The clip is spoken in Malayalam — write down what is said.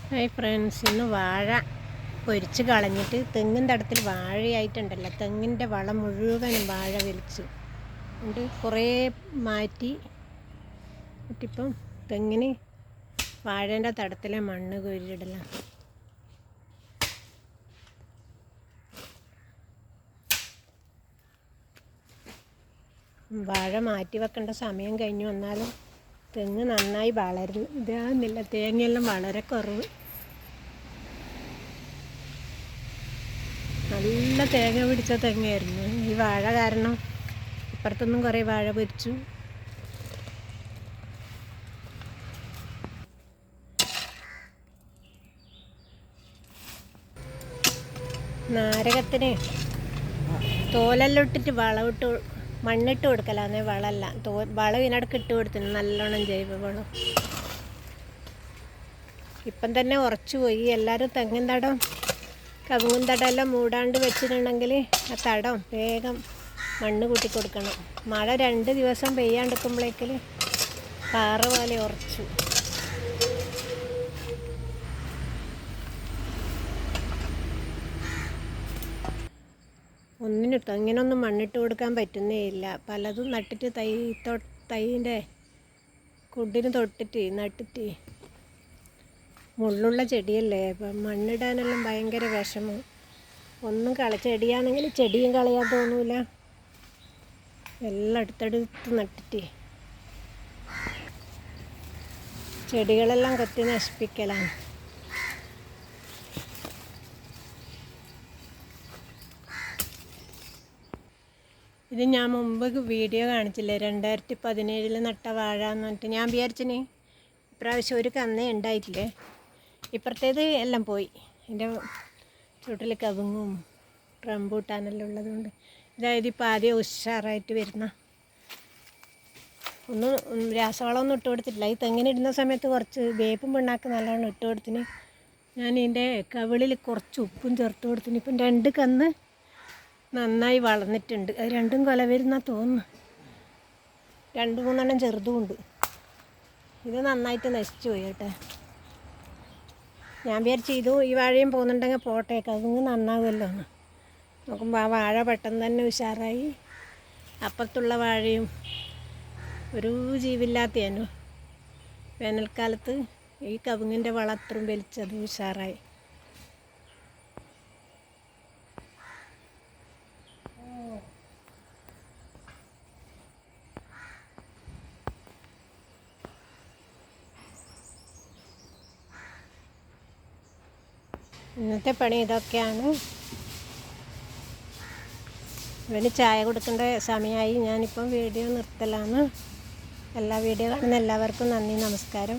ഹായ് ഫ്രണ്ട്സ്, ഇന്ന് വാഴ പൊരിച്ച് കളഞ്ഞിട്ട് തെങ്ങിൻ തടത്തിൽ വാഴയായിട്ടുണ്ടല്ലോ, തെങ്ങിൻ്റെ വളം മുഴുവനും വാഴ വലിച്ചു എന്നിട്ട് കുറേ മാറ്റി എന്നിട്ടിപ്പം തെങ്ങിന് വാഴേൻ്റെ തടത്തിലെ മണ്ണ് കോരിയിടലാണ്. വാഴ മാറ്റി വെക്കേണ്ട സമയം കഴിഞ്ഞു വന്നാലും തെങ്ങ് നന്നായി വളരുന്നു. ഇതാകുന്നില്ല, തേങ്ങയെല്ലാം വളരെ കുറവ്. നല്ല തേങ്ങ പിടിച്ച തെങ്ങായിരുന്നു. ഈ വാഴ കാരണം ഇപ്പുറത്തൊന്നും കുറേ വാഴ പൊരിച്ചു. നാരകത്തിന് തോലെല്ലാം ഇട്ടിട്ട് വളമിട്ട് മണ്ണിട്ട് കൊടുക്കലാന്നേ, വളമല്ല. വളം ഇതിനടക്ക് ഇട്ട് കൊടുത്തിന്, നല്ലോണം ജൈവവളം. ഇപ്പം തന്നെ ഉറച്ചു പോയി. എല്ലാവരും തെങ്ങിൻ തടം കവുങ്ങും തടമെല്ലാം മൂടാണ്ട് വെച്ചിട്ടുണ്ടെങ്കിൽ ആ തടം വേഗം മണ്ണ് കൂട്ടി കൊടുക്കണം. മഴ 2 ദിവസം പെയ്യാണ്ടിരിക്കുമ്പോഴേക്കിൽ പാറ പോലെ ഉറച്ചു. തെങ്ങിനൊന്നും മണ്ണിട്ട് കൊടുക്കാൻ പറ്റുന്നേ ഇല്ല. പലതും നട്ടിട്ട് തൈൻ്റെ കുടിന് തൊട്ടിട്ട് നട്ടിട്ട് മുള്ളുള്ള ചെടിയല്ലേ, അപ്പം മണ്ണിടാനെല്ലാം ഭയങ്കര വിഷമം. ഒന്നും ചെടിയാണെങ്കിൽ ചെടിയും കളയാൻ തോന്നൂല. എല്ലാം അടുത്തടുത്ത് നട്ടിട്ട് ചെടികളെല്ലാം കൊത്തി നശിപ്പിക്കലാണ്. ഇത് ഞാൻ മുമ്പ് വീഡിയോ കാണിച്ചില്ലേ, 2017 നട്ട വാഴ എന്ന് പറഞ്ഞിട്ട്. ഞാൻ വിചാരിച്ചിന് ഇപ്രാവശ്യം ഒരു കന്നേ ഉണ്ടായിട്ടില്ലേ. ഇപ്പുറത്തേത് എല്ലാം പോയി. എൻ്റെ ചുട്ടിൽ കവുങ്ങും റംബൂട്ടാനെല്ലാം ഉള്ളതുകൊണ്ട് ഇതായത് ഇപ്പോൾ ആദ്യം ഉഷാറായിട്ട് വരുന്ന. രാസവളമൊന്നും ഇട്ട് കൊടുത്തിട്ടില്ല. ഈ തെങ്ങിനിടുന്ന സമയത്ത് കുറച്ച് വേപ്പും പിണ്ണാക്ക് നല്ലോണം ഇട്ട് കൊടുത്തിന്. ഞാൻ ഇതിൻ്റെ കവിളിൽ കുറച്ച് ഉപ്പും ചേർത്ത് കൊടുത്തിന്. ഇപ്പം 2 കന്ന് നന്നായി വളർന്നിട്ടുണ്ട്. അത് 2ഉം കൊല വരുന്ന തോന്നുന്നു. 2-3 എണ്ണം ചെറുതുമുണ്ട്. ഇത് നന്നായിട്ട് നശിച്ചു പോയി കേട്ടോ. ഞാൻ വിചാരിച്ചു ഈ വാഴയും പോകുന്നുണ്ടെങ്കിൽ പോട്ടെ, കവുങ്ങ് നന്നാവുമല്ലോ എന്ന് നോക്കുമ്പോൾ ആ വാഴ പെട്ടെന്ന് തന്നെ ഉഷാറായി. അപ്പുറത്തുള്ള വാഴയും ഒരു ജീവില്ലാത്തതിനു വേനൽക്കാലത്ത് ഈ കവുങ്ങിൻ്റെ വളം അത്രയും വലിച്ചത് ഉഷാറായി. ഇന്നത്തെ പണി ഇതൊക്കെയാണ്. ഇവന് ചായ കൊടുക്കേണ്ട സമയമായി. ഞാനിപ്പം വീഡിയോ നിർത്തലാണ്. എല്ലാ വീഡിയോ കാണുന്ന എല്ലാവർക്കും നന്ദി, നമസ്കാരം.